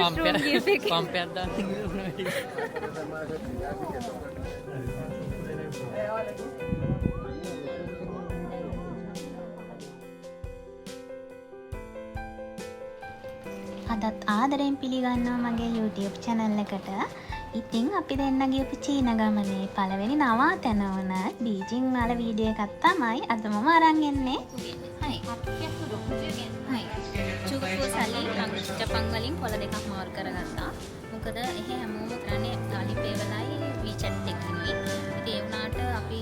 restroom ගිහින් එකේ. පම්පයක් දාන්න කියලා. අදත් ආදරයෙන් පිළිගන්නවා මගේ YouTube channel එකට. ඉතින් අපි දෙන්න ගියපු චීන ගමනේ පළවෙනි නවාතැන වුණ බීජිං වල වීඩියෝ එකක් තමයි අද මම අරන් එන්නේ. හයි. හයි. චුක්කු සලි ජපන් වලින් කොළ දෙකක් මාරු කරගත්තා. මොකද එහෙ හැමෝම කරන්නේ Alipay වලයි WeChat එකකිනුයි. ඉතින් ඒ වුණාට අපි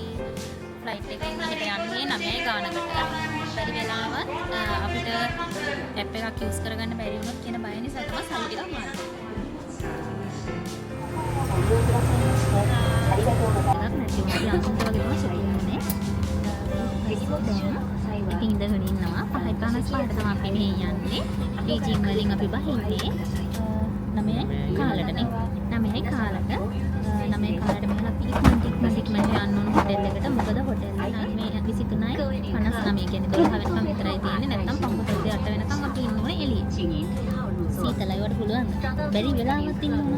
ෆ්ලයිට් එකෙන් මෙහෙට යන්නේ 9 ගානකට. බැරි වෙලාවත් අපිට ඇප් එකක් යූස් කරගන්න බැරි වුණොත් කියන බය නිසා තමයි සල්ලි ටිකක් මාරු කරන්නේ. ඉතින් ඉඳගෙන ඉන්නවා 5:55ට තමයි අපි මෙහෙ යන්නේ. බීජිං වලින් අපි බහින්නේ 9 කාලටනේ. 9 කාලට 9 කාලට මෙහෙම අපි ඉක්මනට යන්න ඕන හොටෙල් එකට. මොකද හොටෙල් එක මේ 23යි 59 කියන්නේ 12 වෙනකම් විතරයි තියෙන්නේ. නැත්නම් පහුපත 8 වෙනකම් අපි ඉන්න ඕනේ එළියේ. සීතලයි වට පුළුවන්. බැරි වෙලාවක් ඉන්න ඕන.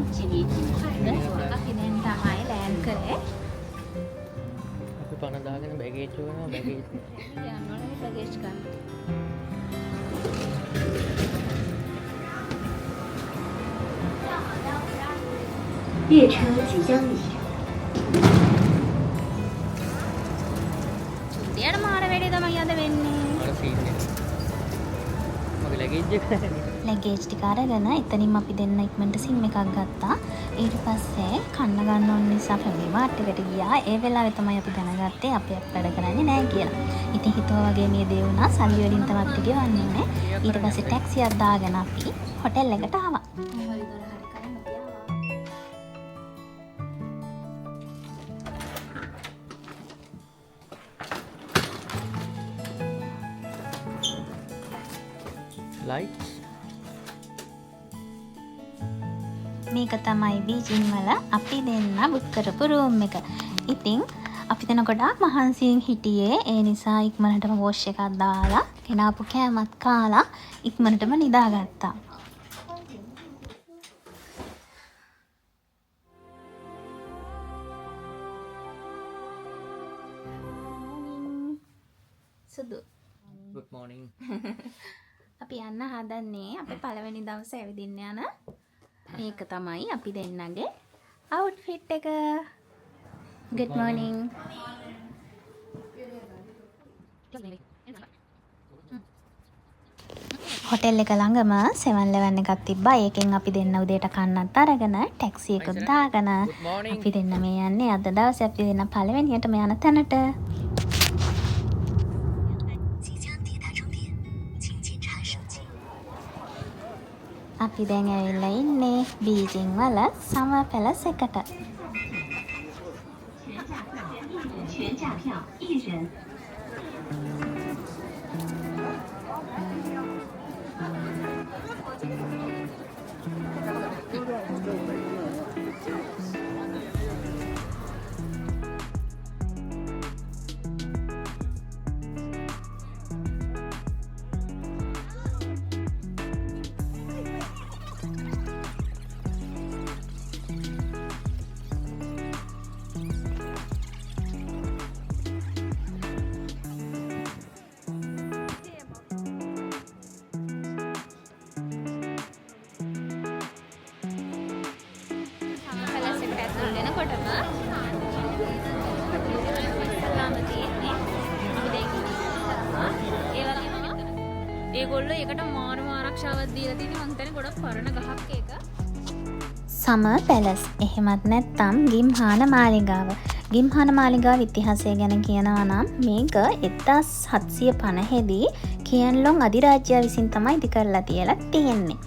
අපි දැන් තමයි ලෑන්ඩ් කරේ. අපි පණ දාගෙන බෑගේජ් කරනවා බෑගේජ්. යන්න ඕනේ බෑගේජ් ගන්න. 列车即将离站。 චුන්දියට මාර වැඩේ තමයි අද වෙන්නේ. අර සීන් එක. මගේ ලැගේජ් එක. ලැගේජ් ටික අරගෙන එතනින් අපි දෙන්න ඉක්මනට සිම් එකක් ගත්තා. ඊට පස්සේ කන්න ගන්න ඕන නිසා ෆැමිලි මාර්ට් එකට ගියා. ඒ වෙලාවේ තමයි අපි දැනගත්තේ අපේ අප් වැඩ කරන්නේ නැහැ කියලා. ඉතින් හිතුවා වගේ මේ දේ වුණා. සල්ලි වලින් තමයි අපිට ගෙවන්නේ නේ. ඊට පස්සේ ටැක්සියක් දාගෙන අපි හොටෙල් එකට ආවා. ලයිට්ස් මේක තමයි බීජිං වල අපි දෙන්න බුක් කරපු රූම් එක. ඉතින් අපි දෙන ගොඩාක් මහන්සියෙන් හිටියේ. ඒ නිසා ඉක්මනටම වොෂ් එකක් දාලා ගෙනාපු කෑමත් කාලා ඉක්මනටම නිදාගත්තා. සුදු. good morning. අපි යන්න හදන්නේ අපේ පළවෙනි දවසේ ඇවිදින්න යන මේක තමයි අපි දෙන්නගේ outfit එක. good morning. හොටෙල් එක ළඟම 7-Eleven එකක් තිබ්බා. ඒකෙන් අපි දෙන්න උදේට කන්නත් අරගෙන ටැක්සි එකක් දාගෙන අපි දෙන්න මේ යන්නේ අද දවසේ අපි දෙන්න පළවෙනියටම යන තැනට. අපි දැන් ඇවිල්ලා ඉන්නේ බීජිං වල සමර් පැලස් එකට. 全价票1人。 වෙනකොටම ඉස්සලාම තියෙන්නේ. අපි දැන් ඒ වගේම ඒගොල්ලෝ ඒකට මාරු ආරක්ෂාවක් දීලා තියෙනවා. මං හිතන්නේ ගොඩක් පරණ ගහක් ඒක. සමර් පැලස් එහෙමත් නැත්නම් ගිම්හාන මාලිගාව. ගිම්හාන මාලිගාව ඉතිහාසය ගැන කියනවා නම් මේක 1750 දී කියන්ලොන් අධිරාජ්‍යය විසින් තමයි ඉදි කරලා තියලා තියෙන්නේ.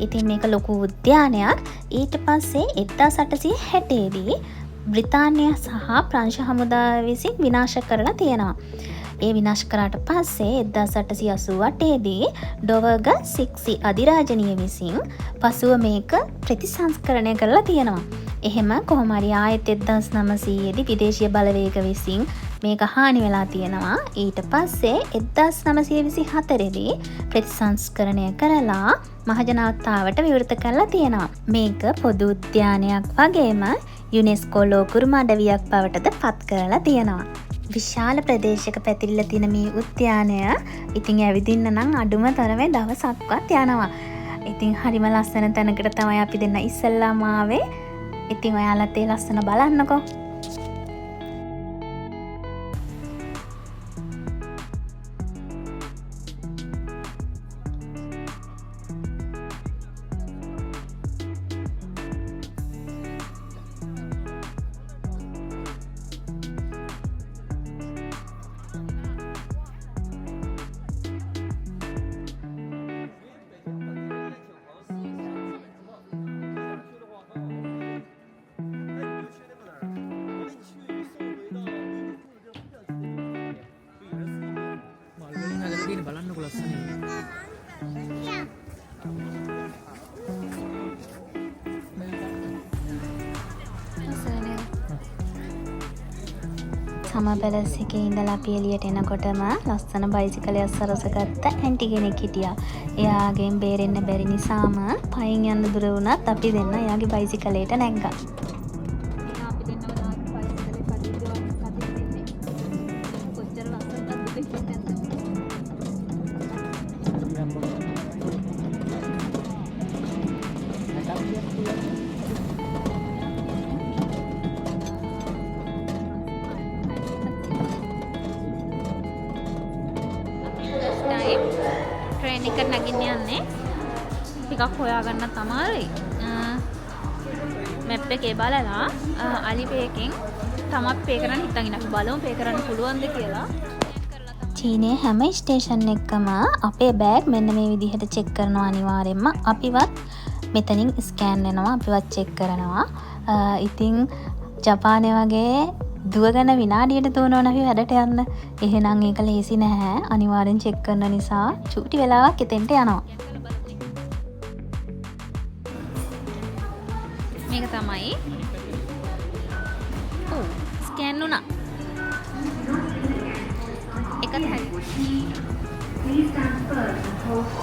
ඉතින් මේක ලොකු උද්‍යානයක්. ඊට පස්සේ 1860 දී බ්‍රිතාන්‍ය සහ ප්‍රංශ හමුදාව විසින් විනාශ කරලා තියෙනවා. ඒ විනාශ කරාට පස්සේ 1888 දී ඩොවර්ග සික්සි අධිරාජනීය විසින් පසුව මේක ප්‍රතිසංස්කරණය කරලා තියෙනවා. එහෙම කොහොම හරි ආයෙත් 1900 දී විදේශීය බලවේග විසින් මේක හානි වෙලා තියෙනවා. ඊට පස්සේ 1924 දී ප්‍රතිසංස්කරණය කරලා මහජනතාවට විවෘත කරලා තියෙනවා. මේක පොදු උද්‍යානයක් වගේම යුනෙස්කෝ ලෝකුරුම අඩවියක් බවටද පත් කරලා තියෙනවා. විශාල ප්‍රදේශයක පැතිරිලා තියෙන මේ උද්‍යානය ඉතින් ඇවිදින්න නම් අඩුම තරමේ දවසක්වත් යනවා. ඉතින් හරිම ලස්සන තැනකට තමයි අපි දෙන්න ඉස්සෙල්ලාම ආවේ. ඉතින් ඔයාලත් ඒ ලස්සන බලන්නකෝ. බලන්නකො ලස්සන. සමර් පැලස් එකේ ඉඳලා අපි එළියට එනකොටම ලස්සන බයිසිකලයක් සරසගත්ත ඇන්ටි කෙනෙක් හිටියා. එයාගෙන් බේරෙන්න බැරි නිසාම පයින් යන්න දුර වුණත් අපි දෙන්න එයාගේ බයිසිකලයට නැග්ගා. ට්‍රේන් එකට නැගින්න යන්නේ ටිකක් හොයාගන්න තමයි. මැප් එකේ බලලා අලිපේ එකෙන් තමත් පේ කරන්න හිතගෙන අපි බලමු පේ කරන්න පුළුවන්ද කියලා. චීනයේ හැම ස්ටේෂන් එකකම අපේ බෑග් මෙන්න මේ විදිහට චෙක් කරනවා අනිවාර්යෙන්ම. අපිවත් මෙතනින් ස්කෑන් වෙනවා, අපිවත් චෙක් කරනවා. ඉතින් ජපානයේ වගේ දුවගෙන විනාඩියට දුවනවන අපි වැඩට යන්න. එහෙනම් ඒක ලේසි නැහැ. අනිවාර්යෙන් චෙක් කරන නිසා චූටි වෙලාවක් එතෙන්ට යනවා. මේක තමයි. ඔව් ස්කෑන් වුණා. එකත් හරි.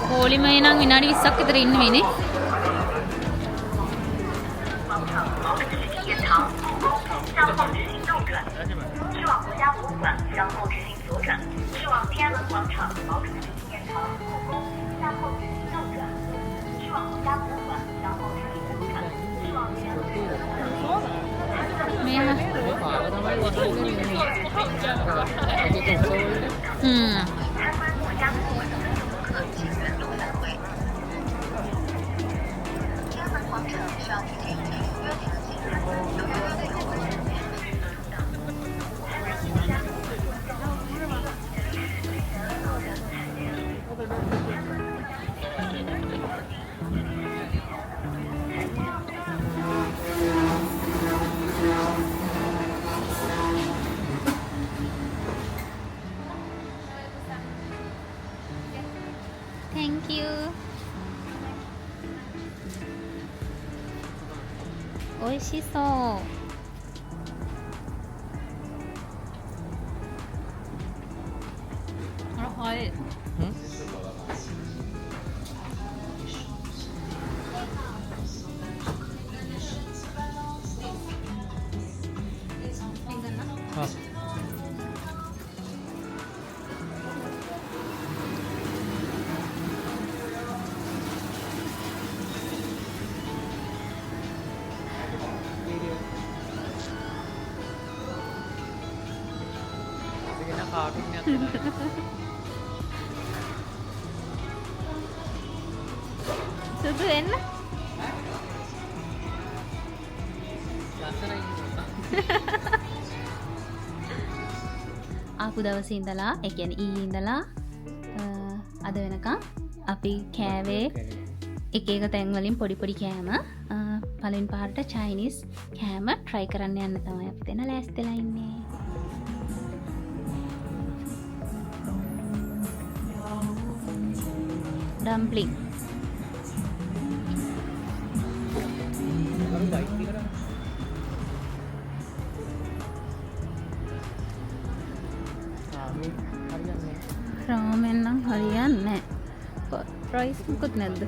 පොලිමේ නම් විනාඩි 20ක් විතර ඉන්න වෙන්නේ. Thank you. 오이시소. 헐. 응? 괜찮나? 아. සුදු වෙන්න ආපු දවසේ ඉඳලා ඒ කියන්නේ ඊයේ ඉඳලා අද වෙනකම් අපි කෑවේ එක එක තැන් වලින් පොඩි පොඩි කෑම පළවෙනි පාරට චයිනීස් කෑම try කරන්න යන්න තමයි අපි දෙන ලෑස්තිලා ඉන්නේ. dumpling ලියන්නේ ප්‍රයිස් මොකුත් නැද්ද?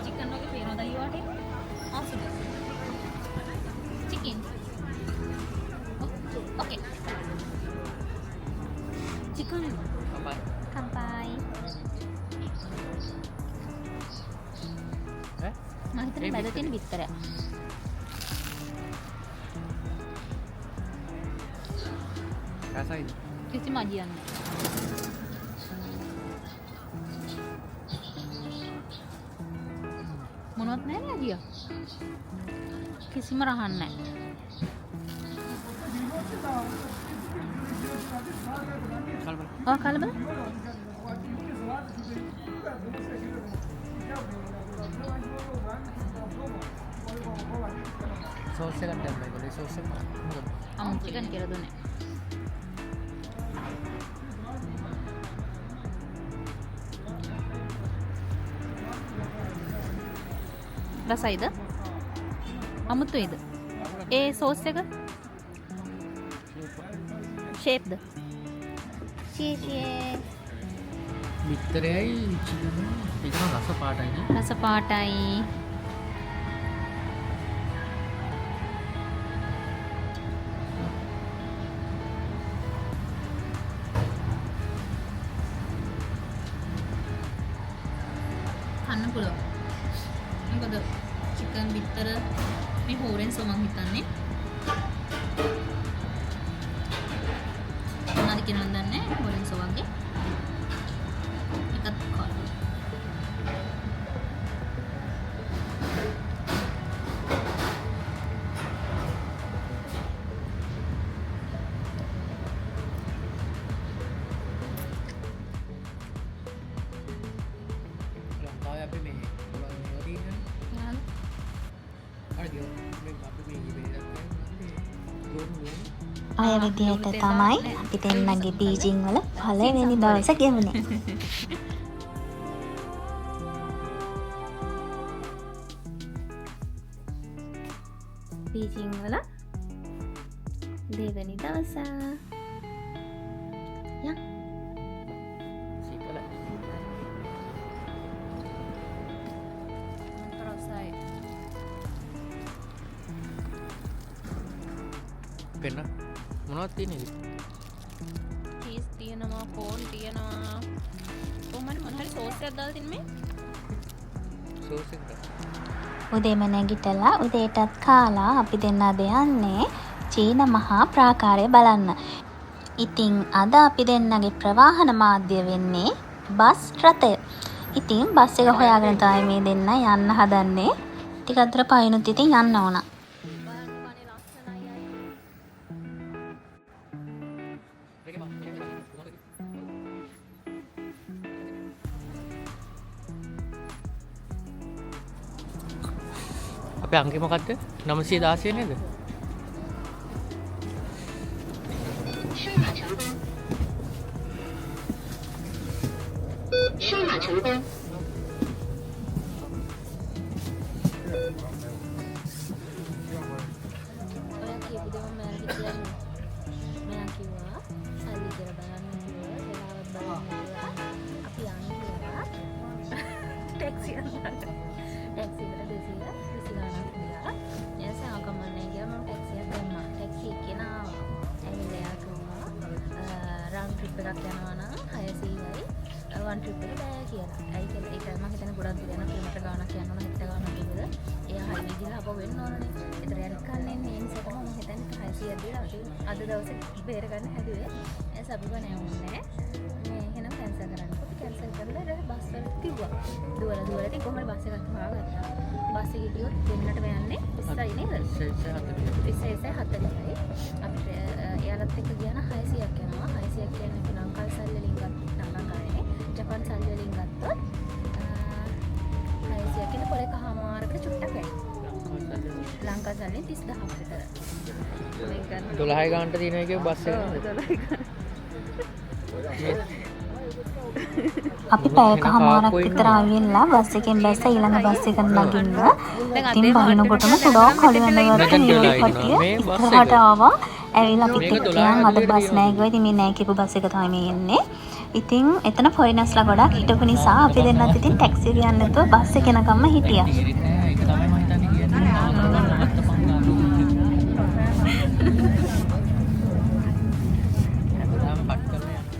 chicken වගේ පේනවද ඊවට? ආසුද. chicken. Okay. chicken. Kampai. Kampai. මම හිතන්නේ බැද තියෙන බිත්තරයක්. Rasain. කිසිම අඩියක් නැහැ. මොනවත් නැහැ නේ අඩියක්. කිසිම රහක් නැහැ. Kalau කලබල? sauce kan dan baik kalau sauce mah. chicken කියලා දුන්නේ. රසයිද? අමුතුයිද? ඒ සෝස් එක? ෂේප්ද? චීචී. Bitterai chicken itu kan rasa padat ini. රස පාටයි. කන්න පුළුවන්. මොකද චිකන් බිත්තර මේ හෝරෙන් සමන් හිතන්නේ. මොනවද කියනවද දන්නේ නැහැ. හෝරෙන් සෝවගේ. එකත් කන්න. Kalau kau apa ni? Kalau ni kan ada dia. Apa ni? Beda kan? ඔය විදිහට තමයි අපි දෙන්නගේ බීජිං වල පළවෙනි දවස ගෙවුනේ. බීජිං වල දෙවෙනි දවස. යා Sikala. රසයි. Kena. Monoat ini. චීස් තියෙනවා, කෝන් තියෙනවා. කොහමද මොන හරි සෝස් එකක් දාලා තින්නේ මේ? Sauce kan. උදේම නැගිටලා උදේටත් කාලා අපි දෙන්න අද යන්නේ චීන මහා ප්‍රාකාරය බලන්න. ඉතින් අද අපි දෙන්නගේ ප්‍රවාහන මාධ්‍ය වෙන්නේ බස් රථය. ඉතින් බස් එක හොයාගෙන තමයි මේ දෙන්න යන්න හදන්නේ. ටිකක් දුර පයින්නුත් ඉතින් යන්න ඕන. Apa angke මොකද්ද? 916 නේද? 升马成功。 ඔයා කියපු දේ මම මෑණිට කියන්නේ. මෙයා කිව්වා සල්ලි කියලා බලන්න කිව්වා. වෙලාවත් බලන්න කිව්වා. අපි යන්නේ කියලා. ටැක්සි අරන්. ටැක්සි එකට 200 ගාණක් ගියා. ඊයස ආගමනේ ගියා මම ටැක්සි එක දැම්මා. ටැක්සි එකේ නාවා. ඇවිල්ලා යා කිව්වා රවුන්ඩ් ට්‍රිප් එකක් යනවා නම් 600යි. වන් ට්‍රිප් එක බෑ කියලා. ඒක මම හිතන්නේ ගොඩක් දුර යන කිලෝමීටර් ගාණක් යන්න ඕන 70 ගාණක් විතර. එයා හයිවේ ගිහලා අපව වෙන්න ඕනනේ. ඒතර යක් කන්නේ මේ නිසා තමයි මම හිතන්නේ 600 දීලා අද දවසේ බේර ගන්න හැදුවේ. එයාස අපි ගන්නේ නැහැ. මේ එහෙනම් කැන්සල් කරන්න. අපි කැන්සල් කරලා ඊට බස් වලට කිව්වා. දුවලා ඉතින් කොහොමද බස් එකක් හොයාගත්තා. බස් එකේ ගියොත් දෙන්නට යන්නේ 20යි නේද? 20යි අපිට එයාලත් එක්ක ගියා නම් 600ක් යනවා. 600ක් කියන්නේ අපි ලංකාවේ සල්ලි වලින් ගත්තා ගානේ. ජපාන් සල්ලි වලින් ගත්තොත් 600 කියන පොලේ කහමාරකට චුට්ටක් වැඩි. ලංකා සල්ලි 30000ක් විතර. මේක ගන්න 12 ගානට තියෙන එකේ බස් එක නේද? 12 ගන්න. අපි පැයකමාරක් විතර ආවිල්ලා බස් එකෙන් බැස්ස ඊළඟ බස් එකට නගින්න. ඉතින් බහිනකොටම පුරා කලියනවට නිරෝධ කට්ටිය ඉස්සරහට ආවා. ඇවිල්ලා අපිත් එක්ක කියන් අද බස් නැහැ ගියා. ඉතින් මේ නැහැ කියපු බස් එක තමයි මේ එන්නේ. ඉතින් එතන ෆොරිනර්ස්ලා ගොඩක් හිටපු නිසා අපි දෙන්නත් ඉතින් ටැක්සි ගියන්න නැතුව බස් එක යනකම්ම හිටියා.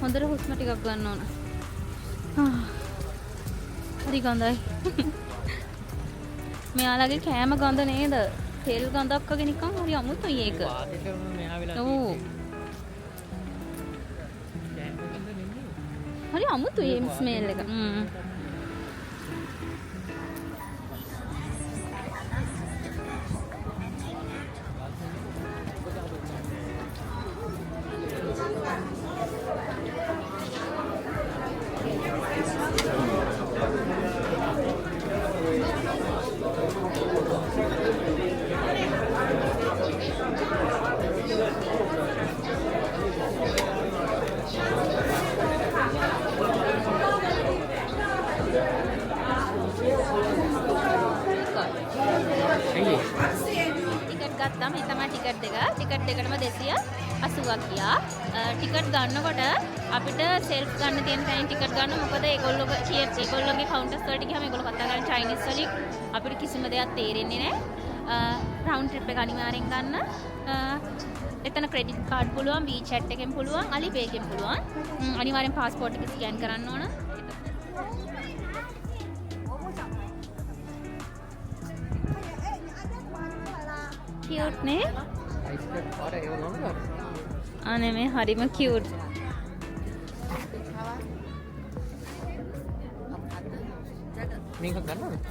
හොඳට හුස්ම ටිකක් ගන්න ඕන. හරි ගඳයි. මෙයාලගේ කෑම ගඳ නේද? තෙල් ගඳක් වගේ නිකන් හරි අමුතුයි ඒක. ඔව්. හරි අමුතුයි මේ ස්මෙල් එක. ගත්තාම මේ තමයි ටිකට් දෙක. ටිකට් දෙකටම 280ක් ගියා. ටිකට් ගන්නකොට අපිට සෙල්ෆ් ගන්න තියෙන තැනින් ටිකට් ගන්න. මොකද ඒගොල්ලෝගේ කවුන්ටර්ස් වලට ගියාම ඒගොල්ලෝ කතා කරන්නේ චයිනීස් වලින්. අපිට කිසිම දෙයක් තේරෙන්නේ නැහැ. රවුන්ඩ් ට්‍රිප් එක අනිවාර්යෙන් ගන්න. එතන ක්‍රෙඩිට් කාඩ් පුළුවන්, WeChat එකෙන් පුළුවන්, Alipay එකෙන් පුළුවන්. අනිවාර්යෙන් පාස්පෝර්ට් එක ස්කෑන් කරන්න ඕන. क्यूट ने आने में हरी में क्यूट මේක ගන්නවද?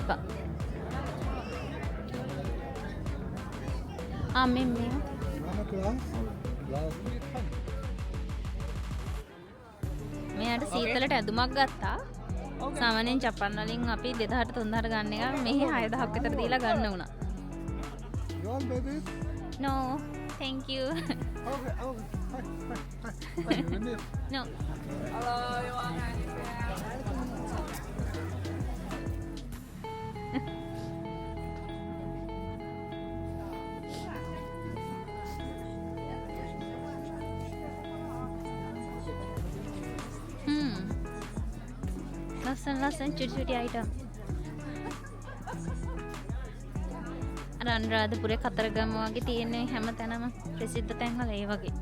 එපා මේ මෙයාට සීතලට ඇඳුමක් ගත්තා. සාමාන්‍යයෙන් ජපාන් වලින් අපි 2000 3000 ගන්න එක මෙහි 6000ක් විතර දීලා ගන්න උනා. No, thank you. No. ලස්සන චුටි අයිටම්. අනුරාධපුරේ කතරගම වගේ තියෙන හැම තැනම ප්‍රසිද්ධ තැන් වල ඒ වගේ.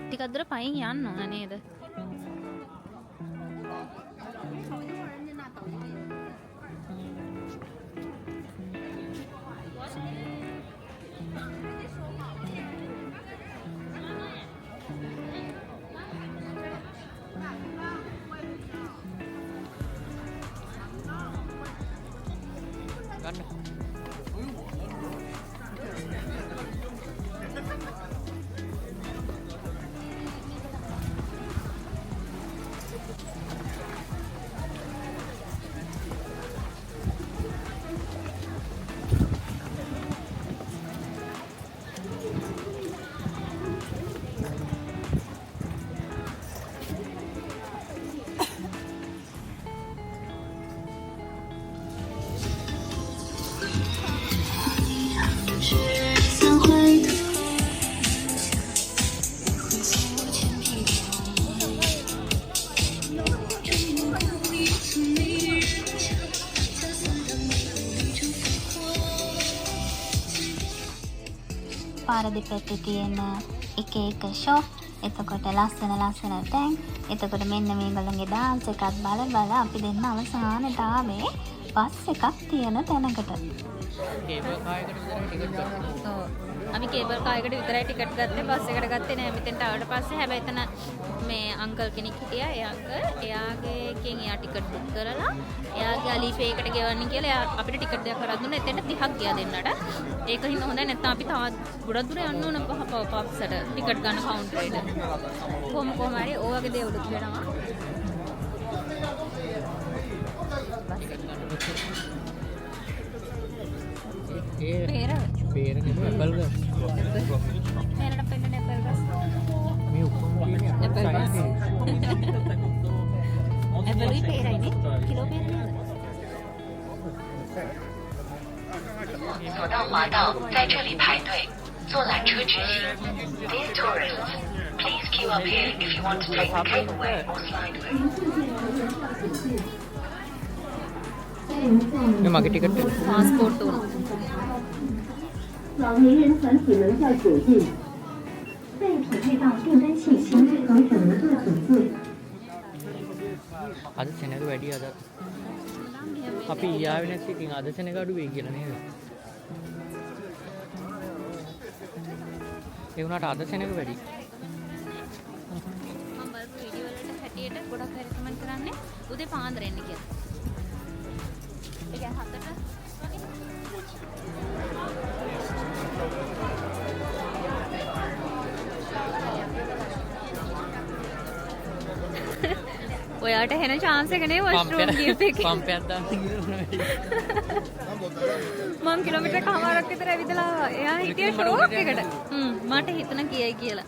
ටිකක් දුර පයින් යන්න ඕන නේද? පාර දෙපැත්තේ තියෙන එක එක ෂොප්. එතකොට ලස්සන තැන්. එතකොට මෙන්න මේගොල්ලන්ගේ ඩාන්ස් එකක් බල අපි දෙන්න අවසානට ආවේ බස් එකක් තියෙන තැනකට. කේබල් කායකට විතරයි ටිකට් ගත්තා. ඔව්. අපි කේබල් කායකට විතරයි ටිකට් ගත්තේ. බස් එකට ගත්තේ නෑ. මෙතෙන්ට ආවට පස්සේ හැබැයි එතන මේ අංකල් කෙනෙක් හිටියා. ඒ අංකල් එයාගේකින් එයා ටිකට් බුක් කරලා එයාගේ Alipay එකට ගෙවන්න කියලා එයා අපිට ටිකට් දෙකක් කරලා දුන්නා. එතෙන්ට 30ක් ගියා දෙන්නට. ඒකින් හොඳයි නැත්නම් අපි තවත් ගොඩක් දුර යන්න ඕන පස්සට ටිකට් ගන්න කවුන්ටරේට. කොහොම හරි ඕ වගේ දේවලුත් වෙනවා. ඒ පේර පේර නෙමෙයි ඇපල් ගස්. පේරට පෙන්නන ඇපල් ගස්. මේ ඔක්කොම තියෙන්නේ ඇපල් ගස්. size ඇපල්ුයි පේරයිනේ. කිලෝ පේර නේද? 走到滑道，在这里排队，坐缆车直行。Dear tourists, please queue up here if you want to take the cableway or slideway. මේ මගේ ටිකට් එක. පාස්පෝර්ට් උන. 老年人团体门票解禁，未匹配到订单信息和整个的组字。 අද සෙනග වැඩි අද. අපි ඊයාවේ නැති ඉතින් අද සෙනග අඩු වෙයි කියලා නේද? ඒ වුණාට අද සෙනග වැඩි. මම බලපු වීඩියෝ වලට හැටියට ගොඩක් රෙකමන්ඩ් කරන්නේ උදේ පාන්දර එන්න කියලා. ඒ කියන්නේ 7ට ඔයාට හෙන chance එක නේ වොෂ්රූම් ගියප් එකේ. පම්පයක් දාන්න කියලා මම කිලෝමීටර් කමාරක් විතර ඇවිදලා ආවා. එයා හිටියේ ෂෝක් එකට. මට හිතන කියයි කියලා.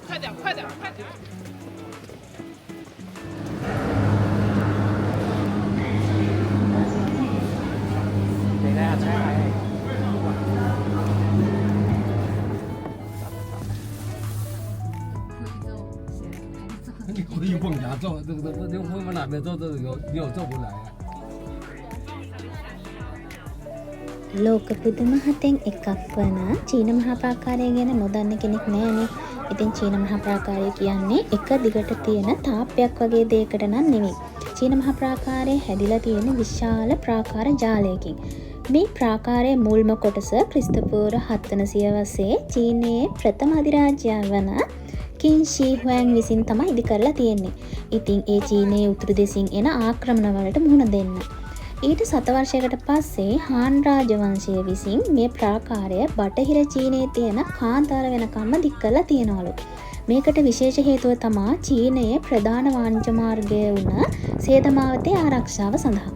你可以往下走，这往那边走都有走不来啊。 ලෝක පුදුම හතෙන් එකක් වන චීන මහා ප්‍රාකාරය ගැන නොදන්න කෙනෙක් නෑනේ. ඉතින් චීන මහා ප්‍රාකාරය කියන්නේ එක දිගට තියෙන තාප්පයක් වගේ දෙයකට නම් නෙමෙයි. චීන මහා ප්‍රාකාරය හැදිලා තියෙන විශාල ප්‍රාකාර ජාලයකින්. මේ ප්‍රාකාරයේ මුල්ම කොටස ක්‍රිස්තපූර්ව 7 වන සියවසේ චීනයේ ප්‍රථම අධිරාජ්‍යය වන කින් ෂී හුවැන් විසින් තමයි ඉදි කරලා තියෙන්නේ. ඉතින් ඒ චීනයේ උතුරු දෙසින් එන ආක්‍රමණ වලට මුහුණ දෙන්න. ඊට 7 වර්ෂයකට පස්සේ හාන් රාජවංශය විසින් මේ ප්‍රාකාරය බටහිර චීනයේ තියෙන කාන්තාර වෙනකම්ම දික් කරලා තියෙනවලු. මේකට විශේෂ හේතුව තමා චීනයේ ප්‍රධාන වාණිජ මාර්ගය වුණ සේතමාවතේ ආරක්ෂාව සඳහා.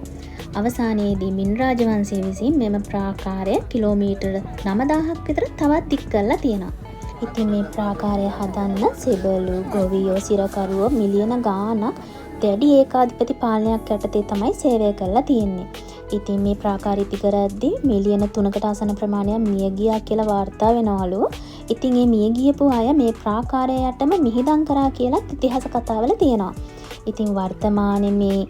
අවසානයේදී මින් රාජවංශය විසින් මෙම ප්‍රාකාරය කිලෝමීටර 9000ක් විතර තවත් දික් කරලා තියෙනවා. ඉතින් මේ ප්‍රාකාරය හදන්න සෙබළු, ගොවියෝ, සිරකරුවෝ මිලියන ගාණක් දැඩි ඒකාධිපති පාලනයක් යටතේ තමයි සේවය කරලා තියෙන්නේ. ඉතින් මේ ප්‍රාකාරය ඉදි කරද්දී මිලියන 3කට ආසන්න ප්‍රමාණයක් මිය ගියා කියලා වාර්තා වෙනවලු. ඉතින් මේ මිය ගියපු අය මේ ප්‍රාකාරය යටම මිහිදන් කරා කියලා ඉතිහාස කතාවල තියෙනවා. ඉතින් වර්තමානයේ මේ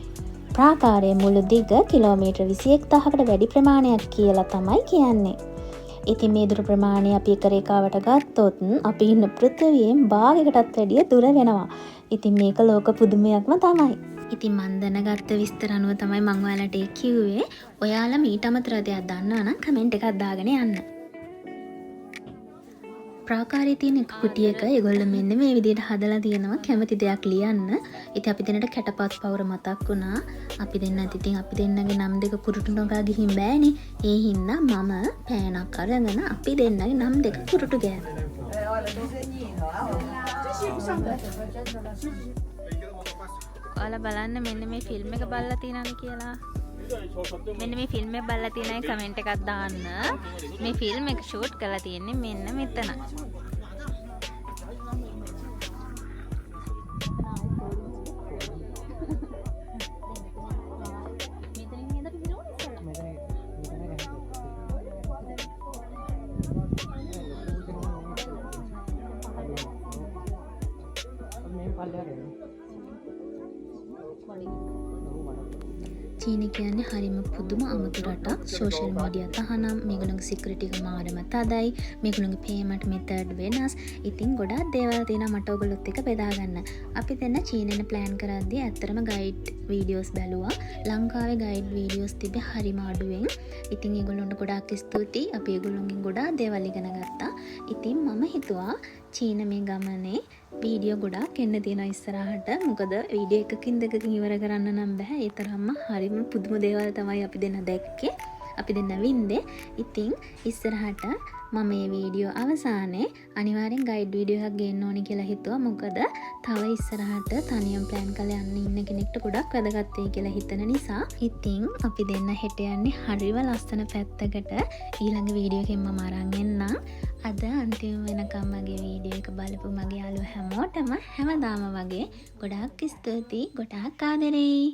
ප්‍රාකාරයේ මුළු දිග කිලෝමීටර් 21000කට වැඩි ප්‍රමාණයක් කියලා තමයි කියන්නේ. ඉතින් මේ දුර ප්‍රමාණය අපි එක රේඛාවට ගත්තොත් අපි ඉන්න පෘථිවියෙන් භාගයකටත් වැඩිය දුර වෙනවා. ඉතින් මේක ලෝක පුදුමයක්ම තමයි. ඉතින් මන් දැනගත්ත විස්තර අනුව තමයි මම ඔයාලට කිව්වේ. ඔයාලා මීට අමතරව දෙයක් දන්නවා නම් කමෙන්ට් එකක් දාගෙන යන්න. ප්‍රාකාරයේ තියෙන එක කුටියක ඒගොල්ලෝ මෙන්න මේ විදිහට හදලා තියෙනවා. කැමති දෙයක් ලියන්න. ඉතින් අපි දෙන්නට කැටපත් පවුර මතක් වුණා. අපි දෙන්නත් ඉතින් අපි දෙන්නගේ නම් දෙක කුරුටු නොගා ගිහින් බෑනේ. ඒ හින්දා මම පෑනක් අරගෙන අපි දෙන්නගේ නම් දෙක කුරුටු ගෑවා. ඔයාලා බලන්න මෙන්න මේ ෆිල්ම් එක බලලා තියෙනවද කියලා. මෙන්න මේ ෆිල්ම් එක බලලා තියෙන අය කමෙන්ට් එකක් දාන්න. මේ ෆිල්ම් එක ෂූට් කරලා තියෙන්නේ මෙන්න මෙතන. චීන කියන්නේ හරිම පුදුම අමුතු රටක්. සෝෂල් මීඩියා තහනම්, මේගොල්ලෝගේ සිකියුරිටි එක මාරම තදයි, මේගොල්ලෝගේ පේමන්ට් මෙතඩ් වෙනස්. ඉතින් ගොඩාක් දේවල් තියෙනවා මට ඔයගොල්ලොත් එක්ක බෙදා ගන්න. අපි දෙන්න චීනෙන් ප්ලෑන් කරද්දී ඇත්තටම ගයිඩ් වීඩියෝස් බැලුවා. ලංකාවේ ගයිඩ් වීඩියෝස් තිබ්බේ හරිම අඩුවෙන්. ඉතින් ඒගොල්ලොන්ට ගොඩාක් ස්තුතියි. අපි ඒගොල්ලොන්ගෙන් ගොඩාක් දේවල් ඉගෙන ගත්තා. ඉතින් මම හිතුවා චීන මේ ගමනේ වීඩියෝ ගොඩාක් එන්න තියෙනවා ඉස්සරහට. මොකද වීඩියෝ එකකින් දෙකකින් ඉවර කරන්න නම් බෑ. ඒ තරම්ම හරිම පුදුම දේවල් තමයි අපි දෙන්න දැක්කේ. අපි දෙන්න වින්දේ. ඉතින් ඉස්සරහට මම මේ වීඩියෝ අවසානයේ අනිවාර්යෙන් ගයිඩ් වීඩියෝ එකක් ගේන්න ඕනි කියලා හිතුවා. මොකද තව ඉස්සරහට තනියම ප්ලෑන් කරලා යන්න ඉන්න කෙනෙක්ට ගොඩක් වැදගත් වෙයි කියලා හිතන නිසා. ඉතින් අපි දෙන්න හෙට යන්නේ හරිම ලස්සන පැත්තකට. ඊළඟ වීඩියෝ එකෙන් මම අරන් එන්නම්. අද අන්තිම වෙනකම් මගේ වීඩියෝ එක බලපු මගේ යාළුවෝ හැමෝටම හැමදාම වගේ ගොඩාක් ස්තුතියි, ගොඩාක් ආදරෙයි.